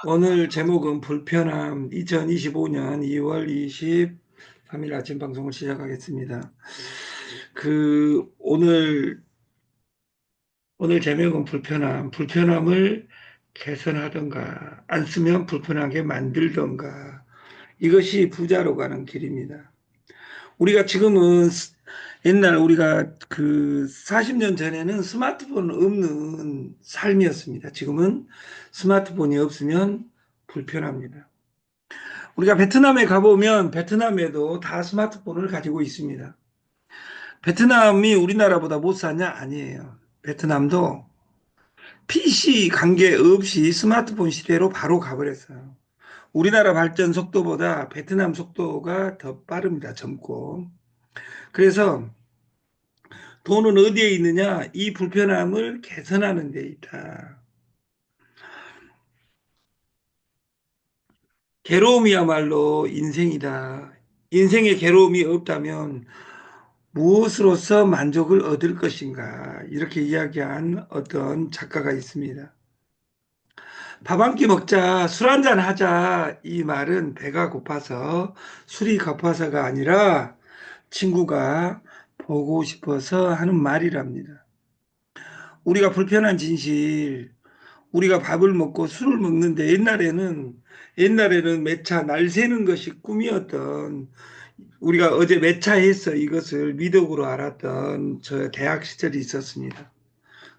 오늘 제목은 불편함 2025년 2월 23일 아침 방송을 시작하겠습니다. 오늘 제목은 불편함을 개선하던가 안 쓰면 불편하게 만들던가 이것이 부자로 가는 길입니다. 우리가 지금은 옛날 우리가 40년 전에는 스마트폰 없는 삶이었습니다. 지금은 스마트폰이 없으면 불편합니다. 우리가 베트남에 가보면 베트남에도 다 스마트폰을 가지고 있습니다. 베트남이 우리나라보다 못 사냐? 아니에요. 베트남도 PC 관계 없이 스마트폰 시대로 바로 가버렸어요. 우리나라 발전 속도보다 베트남 속도가 더 빠릅니다. 젊고. 그래서 돈은 어디에 있느냐? 이 불편함을 개선하는 데 있다. 괴로움이야말로 인생이다. 인생에 괴로움이 없다면 무엇으로서 만족을 얻을 것인가 이렇게 이야기한 어떤 작가가 있습니다. 밥 한 끼 먹자, 술 한잔 하자 이 말은 배가 고파서 술이 고파서가 아니라 친구가 보고 싶어서 하는 말이랍니다. 우리가 불편한 진실, 우리가 밥을 먹고 술을 먹는데 옛날에는 매차 날 새는 것이 꿈이었던 우리가 어제 매차해서 이것을 미덕으로 알았던 저 대학 시절이 있었습니다.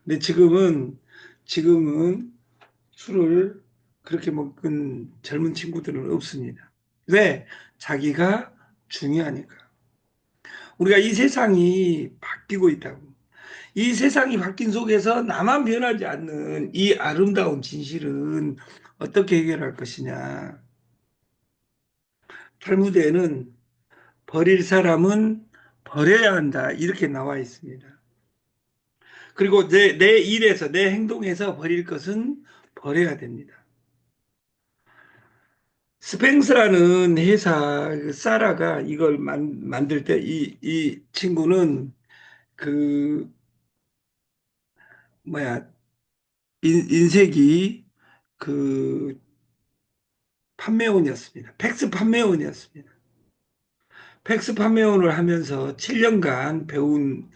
근데 지금은 술을 그렇게 먹은 젊은 친구들은 없습니다. 왜? 자기가 중요하니까. 우리가 이 세상이 바뀌고 있다고. 이 세상이 바뀐 속에서 나만 변하지 않는 이 아름다운 진실은 어떻게 해결할 것이냐. 탈무드에는 버릴 사람은 버려야 한다. 이렇게 나와 있습니다. 그리고 내 일에서, 내 행동에서 버릴 것은 버려야 됩니다. 스팽스라는 회사, 사라가 이걸 만들 때 이 친구는 그, 뭐야, 인쇄기 그 판매원이었습니다. 팩스 판매원이었습니다. 팩스 판매원을 하면서 7년간 배운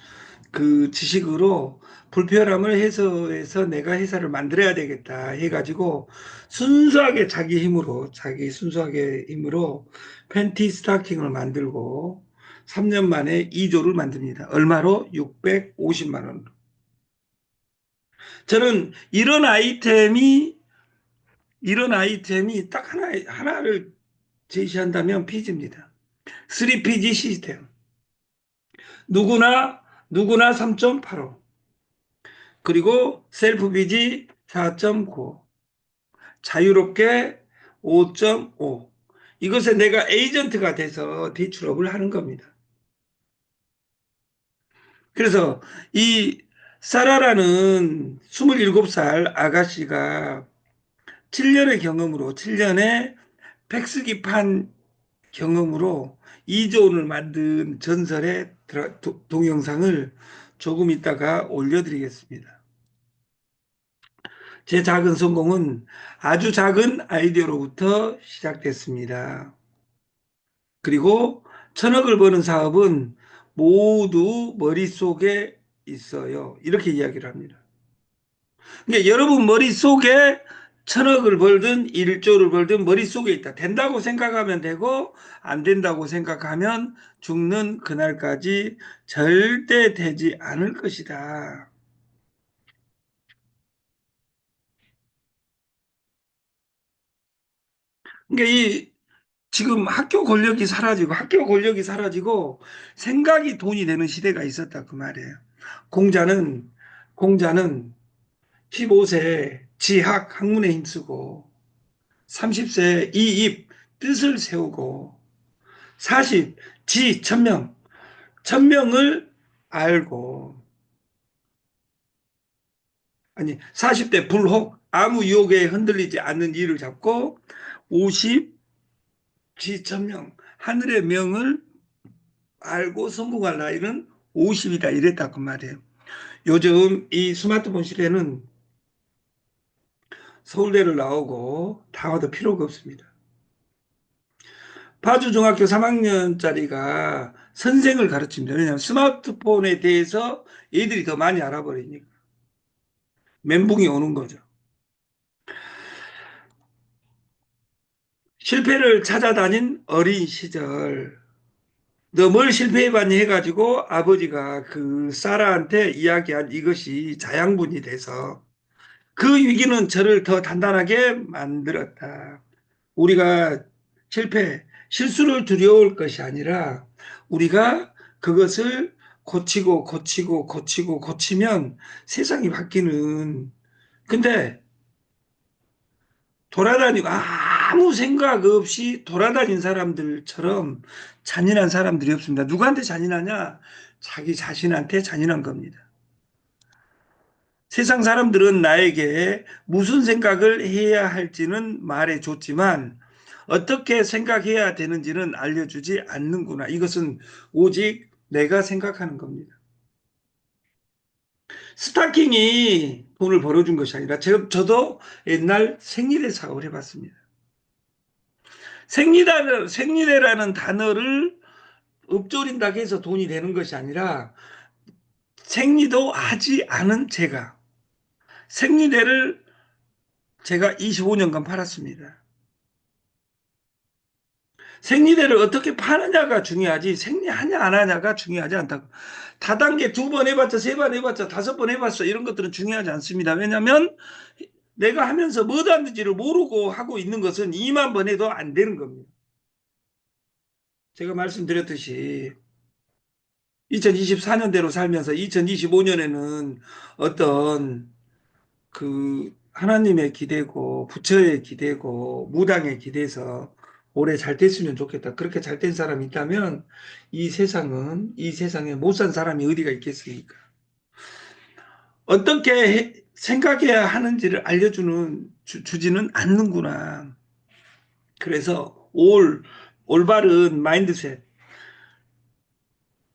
그 지식으로 불편함을 해소해서 내가 회사를 만들어야 되겠다 해가지고 자기 순수하게 힘으로 팬티 스타킹을 만들고 3년 만에 2조를 만듭니다. 얼마로? 650만 원으로. 저는 이런 아이템이 딱 하나를 제시한다면 피지입니다. 3PG 시스템. 누구나 3.85. 그리고 셀프 비지 4.9, 자유롭게 5.5. 이것에 내가 에이전트가 돼서 디출업을 하는 겁니다. 그래서 이 사라라는 27살 아가씨가 7년의 팩스기판 경험으로 2조 원을 만든 전설의 동영상을 조금 있다가 올려드리겠습니다. 제 작은 성공은 아주 작은 아이디어로부터 시작됐습니다. 그리고 1,000억을 버는 사업은 모두 머릿속에 있어요. 이렇게 이야기를 합니다. 그러니까 여러분 머릿속에 1,000억을 벌든 1조를 벌든 머릿속에 있다. 된다고 생각하면 되고 안 된다고 생각하면 죽는 그날까지 절대 되지 않을 것이다. 그러니까 지금 학교 권력이 사라지고 생각이 돈이 되는 시대가 있었다 그 말이에요. 공자는 공자는 15세 지학 학문에 힘쓰고 30세 이입 뜻을 세우고 40 천명을 알고 아니 40대 불혹 아무 유혹에 흔들리지 않는 일을 잡고 50 지천명 하늘의 명을 알고 성공할 나이는 50이다 이랬다 그 말이에요. 요즘 이 스마트폰 시대는 서울대를 나오고 다 와도 필요가 없습니다. 파주중학교 3학년짜리가 선생을 가르칩니다. 왜냐하면 스마트폰에 대해서 애들이 더 많이 알아버리니까. 멘붕이 오는 거죠. 실패를 찾아다닌 어린 시절. 너 뭘 실패해봤니 해가지고 아버지가 그 사라한테 이야기한 이것이 자양분이 돼서 그 위기는 저를 더 단단하게 만들었다. 우리가 실수를 두려울 것이 아니라 우리가 그것을 고치면 세상이 바뀌는. 근데 돌아다니고 아무 생각 없이 돌아다닌 사람들처럼 잔인한 사람들이 없습니다. 누구한테 잔인하냐? 자기 자신한테 잔인한 겁니다. 세상 사람들은 나에게 무슨 생각을 해야 할지는 말해줬지만 어떻게 생각해야 되는지는 알려주지 않는구나. 이것은 오직 내가 생각하는 겁니다. 스타킹이 돈을 벌어준 것이 아니라 저도 옛날 생리대 사업을 해봤습니다. 생리대라는 단어를 읊조린다고 해서 돈이 되는 것이 아니라 생리도 하지 않은 생리대를 제가 25년간 팔았습니다. 생리대를 어떻게 파느냐가 중요하지 생리하냐 안 하냐가 중요하지 않다고. 다단계 2번 해봤자 3번 해봤자 5번 해봤어 이런 것들은 중요하지 않습니다. 왜냐하면 내가 하면서 뭐도 하는지를 모르고 하고 있는 것은 2만 번 해도 안 되는 겁니다. 제가 말씀드렸듯이 2024년대로 살면서 2025년에는 어떤 그 하나님의 기대고 부처의 기대고 무당의 기대서 올해 잘 됐으면 좋겠다. 그렇게 잘 된 사람이 있다면 이 세상에 못 산 사람이 어디가 있겠습니까? 어떻게 생각해야 하는지를 주지는 않는구나. 그래서 올바른 마인드셋,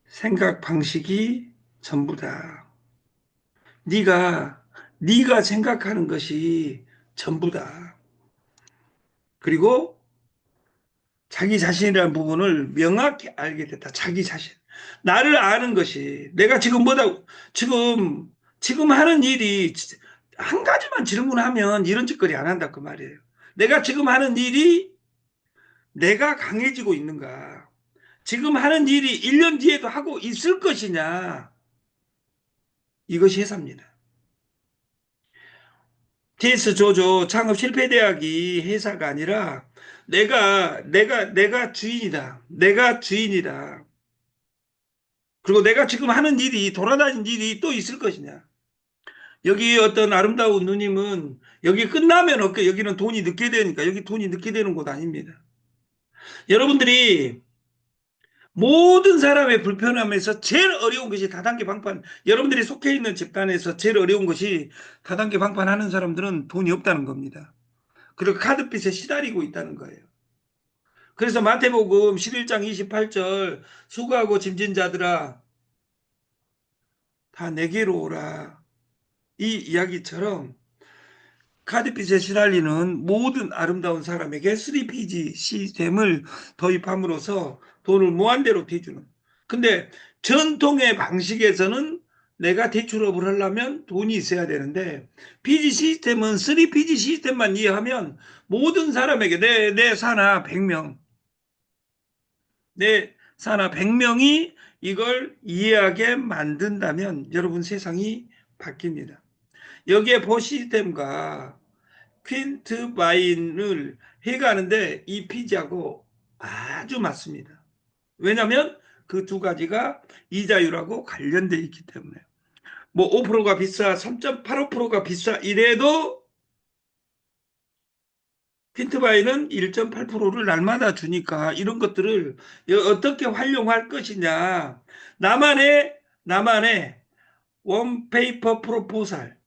생각 방식이 전부다. 네가 생각하는 것이 전부다. 그리고 자기 자신이라는 부분을 명확히 알게 됐다. 자기 자신. 나를 아는 것이 내가 지금 지금 하는 일이 한 가지만 질문하면 이런 짓거리 안 한다 그 말이에요. 내가 지금 하는 일이 내가 강해지고 있는가? 지금 하는 일이 1년 뒤에도 하고 있을 것이냐? 이것이 회사입니다. TS 조조 창업 실패대학이 회사가 아니라 내가 주인이다. 내가 주인이다. 그리고 내가 지금 하는 일이 돌아다닌 일이 또 있을 것이냐. 여기 어떤 아름다운 누님은 여기 끝나면 여기는 돈이 늦게 되니까 여기 돈이 늦게 되는 곳 아닙니다. 여러분들이 모든 사람의 불편함에서 제일 어려운 것이 다단계 방판. 여러분들이 속해 있는 집단에서 제일 어려운 것이 다단계 방판하는 사람들은 돈이 없다는 겁니다. 그리고 카드빚에 시달리고 있다는 거예요. 그래서 마태복음 11장 28절 수고하고 짐진 자들아 다 내게로 오라. 이 이야기처럼 카드빚에 시달리는 모든 아름다운 사람에게 3PG 시스템을 도입함으로써 돈을 무한대로 대주는. 근데 전통의 방식에서는 내가 대출업을 하려면 돈이 있어야 되는데 PG 시스템은 3PG 시스템만 이해하면 모든 사람에게 내 사나 100명 내 사나 100명이 이걸 이해하게 만든다면 여러분 세상이 바뀝니다. 여기에 보 시스템과 퀸트바인을 해가는데 이 피지하고 아주 맞습니다. 왜냐하면 그 두 가지가 이자율하고 관련되어 있기 때문에. 뭐 5%가 비싸, 3.85%가 비싸 이래도 퀸트바인은 1.8%를 날마다 주니까 이런 것들을 어떻게 활용할 것이냐. 나만의 원페이퍼 프로포설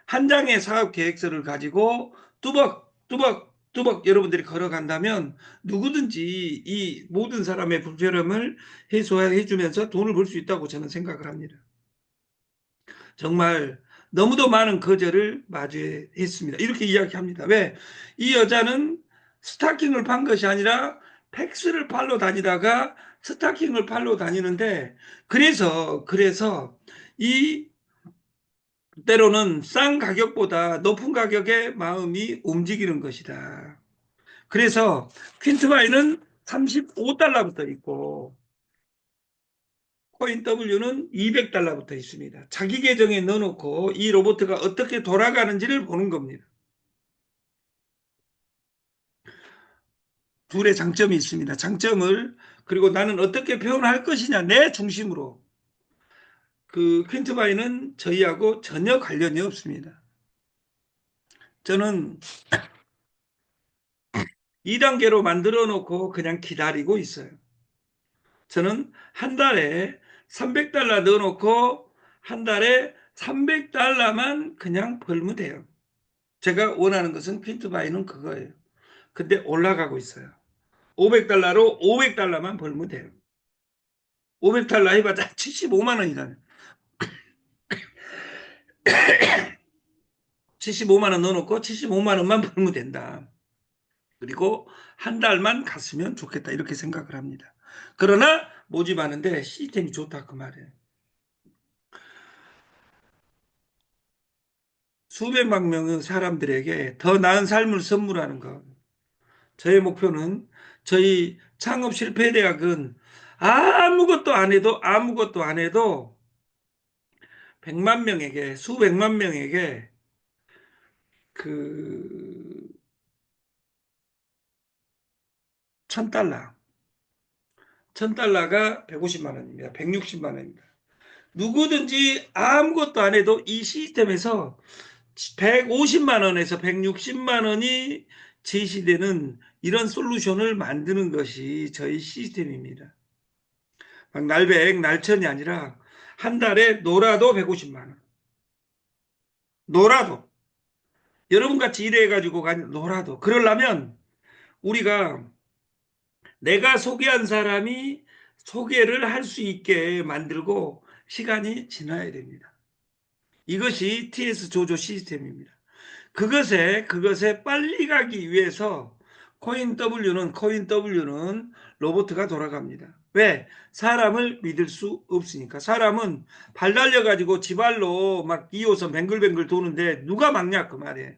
한 장의 사업 계획서를 가지고 뚜벅 여러분들이 걸어간다면 누구든지 이 모든 사람의 불편함을 해소해 주면서 돈을 벌 수 있다고 저는 생각을 합니다. 정말 너무도 많은 거절을 마주했습니다. 이렇게 이야기합니다. 왜? 이 여자는 스타킹을 판 것이 아니라 팩스를 팔러 다니다가 스타킹을 팔러 다니는데, 그래서 이 때로는 싼 가격보다 높은 가격에 마음이 움직이는 것이다. 그래서 퀸트바이는 35달러부터 있고 코인 W는 200달러부터 있습니다. 자기 계정에 넣어놓고 이 로봇가 어떻게 돌아가는지를 보는 겁니다. 둘의 장점이 있습니다. 장점을 그리고 나는 어떻게 표현할 것이냐 내 중심으로. 그 퀸트바이는 저희하고 전혀 관련이 없습니다. 저는 2단계로 만들어 놓고 그냥 기다리고 있어요. 저는 한 달에 300달러 넣어놓고 한 달에 300달러만 그냥 벌면 돼요. 제가 원하는 것은 퀸트바이는 그거예요. 근데 올라가고 있어요. 500달러로 500달러만 벌면 돼요. 500달러 해봤자 75만 원이잖아요. 75만 원 넣어놓고 75만 원만 벌면 된다. 그리고 한 달만 갔으면 좋겠다. 이렇게 생각을 합니다. 그러나 모집하는데 시스템이 좋다 그 말이에요. 수백만 명의 사람들에게 더 나은 삶을 선물하는 것. 저의 목표는 저희 창업 실패 대학은 아무것도 안 해도 100만 명에게 수백만 명에게 그 1000달러 1000달러가 150만 원입니다. 160만 원입니다. 누구든지 아무것도 안 해도 이 시스템에서 150만 원에서 160만 원이 제시되는 이런 솔루션을 만드는 것이 저희 시스템입니다. 막 날백, 날천이 아니라 한 달에 놀아도 150만 원. 놀아도. 여러분 같이 일해가지고 놀아도. 그러려면 우리가 내가 소개한 사람이 소개를 할 수 있게 만들고 시간이 지나야 됩니다. 이것이 TS 조조 시스템입니다. 그것에 빨리 가기 위해서 코인 W는 로봇가 돌아갑니다. 왜? 사람을 믿을 수 없으니까. 사람은 발 달려가지고 지발로 막 2호선 뱅글뱅글 도는데 누가 막냐 그 말이에요.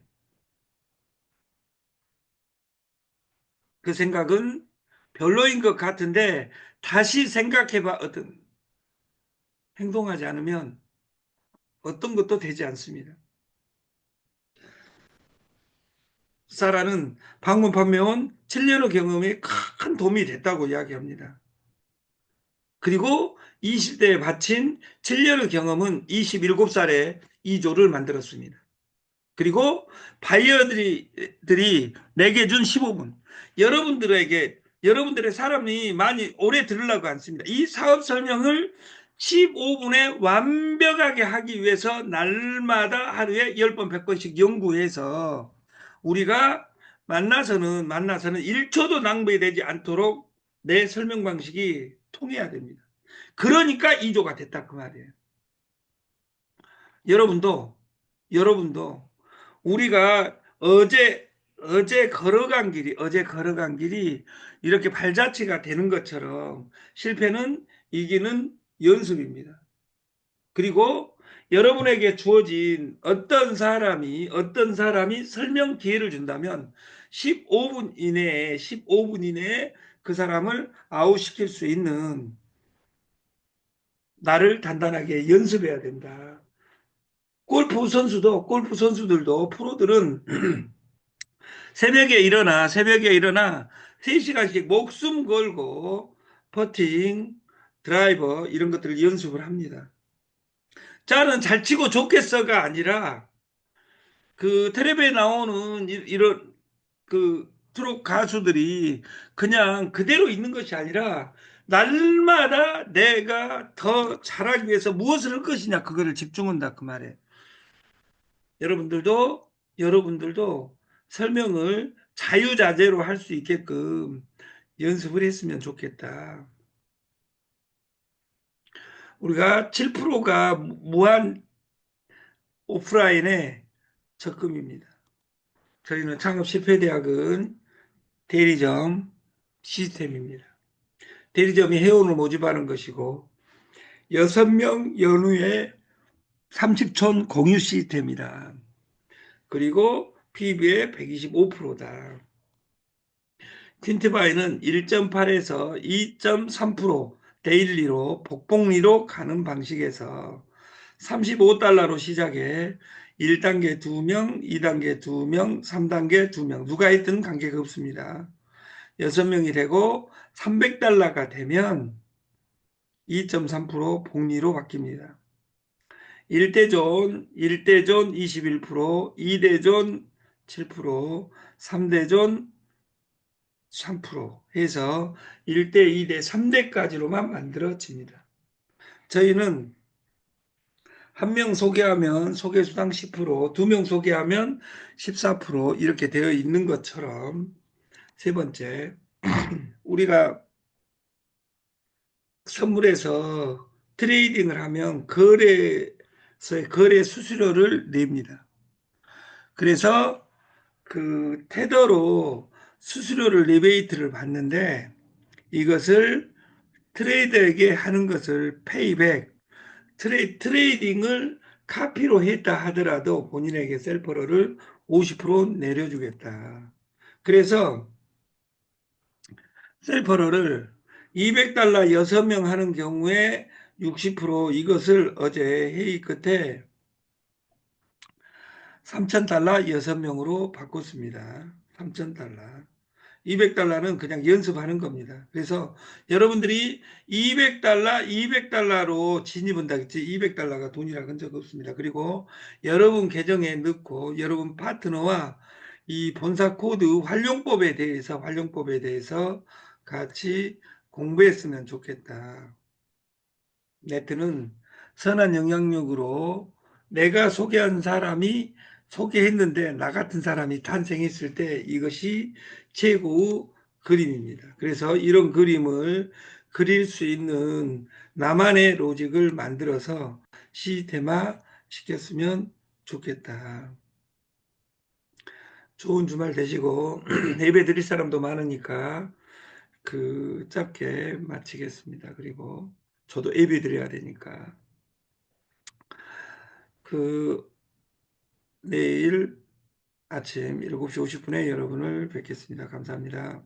그 생각은 별로인 것 같은데 다시 생각해봐. 행동하지 않으면 어떤 것도 되지 않습니다. 사라는 방문 판매원 7년의 경험에 큰 도움이 됐다고 이야기합니다. 그리고 20대에 바친 7년의 경험은 27살에 2조를 만들었습니다. 그리고 바이어들이 내게 준 15분. 여러분들의 사람이 많이 오래 들으려고 않습니다. 이 사업 설명을 15분에 완벽하게 하기 위해서 날마다 하루에 10번, 100번씩 연구해서 우리가 만나서는 1초도 낭비되지 않도록 내 설명 방식이 통해야 됩니다. 그러니까 2조가 됐다 그 말이에요. 여러분도 우리가 어제 걸어간 길이 이렇게 발자취가 되는 것처럼 실패는 이기는 연습입니다. 그리고 여러분에게 주어진 어떤 사람이 설명 기회를 준다면 15분 이내에 그 사람을 아웃시킬 수 있는 나를 단단하게 연습해야 된다. 골프 선수들도 프로들은 새벽에 일어나 3시간씩 목숨 걸고 퍼팅, 드라이버 이런 것들을 연습을 합니다. 저는 잘 치고 좋겠어가 아니라 그 텔레비에 나오는 이런 그 트롯 가수들이 그냥 그대로 있는 것이 아니라 날마다 내가 더 잘하기 위해서 무엇을 할 것이냐 그거를 집중한다 그 말이에요. 여러분들도 설명을 자유자재로 할 수 있게끔 연습을 했으면 좋겠다. 우리가 7%가 무한 오프라인의 적금입니다. 저희는 창업실패대학은 대리점 시스템입니다. 대리점이 회원을 모집하는 것이고 6명 연후에 30촌 공유 시스템이다. 그리고 PB의 125%다. 틴트바이는 1.8에서 2.3% 데일리로 복복리로 가는 방식에서 35달러로 시작해 1단계 2명, 2단계 2명, 3단계 2명 누가 있든 관계가 없습니다. 6명이 되고 300달러가 되면 2.3% 복리로 바뀝니다. 1대존 21%, 2대존 7%, 3대존 3% 해서 1대, 2대, 3대까지로만 만들어집니다. 저희는 한 명 소개하면 소개수당 10%, 2명 소개하면 14% 이렇게 되어 있는 것처럼 세 번째, 우리가 선물에서 트레이딩을 하면 거래소에 거래 수수료를 냅니다. 그래서 그 테더로 수수료를 리베이트를 받는데 이것을 트레이더에게 하는 것을 페이백, 트레이딩을 카피로 했다 하더라도 본인에게 셀퍼러를 50% 내려주겠다. 그래서 셀퍼러를 200달러 6명 하는 경우에 60% 이것을 어제 회의 끝에 3,000달러 6명으로 바꿨습니다. 3,000달러. 200달러는 그냥 연습하는 겁니다. 그래서 여러분들이 200달러로 진입한다겠지 200달러가 돈이라 한 적 없습니다. 그리고 여러분 계정에 넣고 여러분 파트너와 이 본사 코드 활용법에 대해서 같이 공부했으면 좋겠다. 네트는 선한 영향력으로 내가 소개한 사람이 소개했는데 나 같은 사람이 탄생했을 때 이것이 최고의 그림입니다. 그래서 이런 그림을 그릴 수 있는 나만의 로직을 만들어서 시스템화 시켰으면 좋겠다. 좋은 주말 되시고 예배 드릴 사람도 많으니까 그 짧게 마치겠습니다. 그리고 저도 예배 드려야 되니까 그 내일 아침 7시 50분에 여러분을 뵙겠습니다. 감사합니다.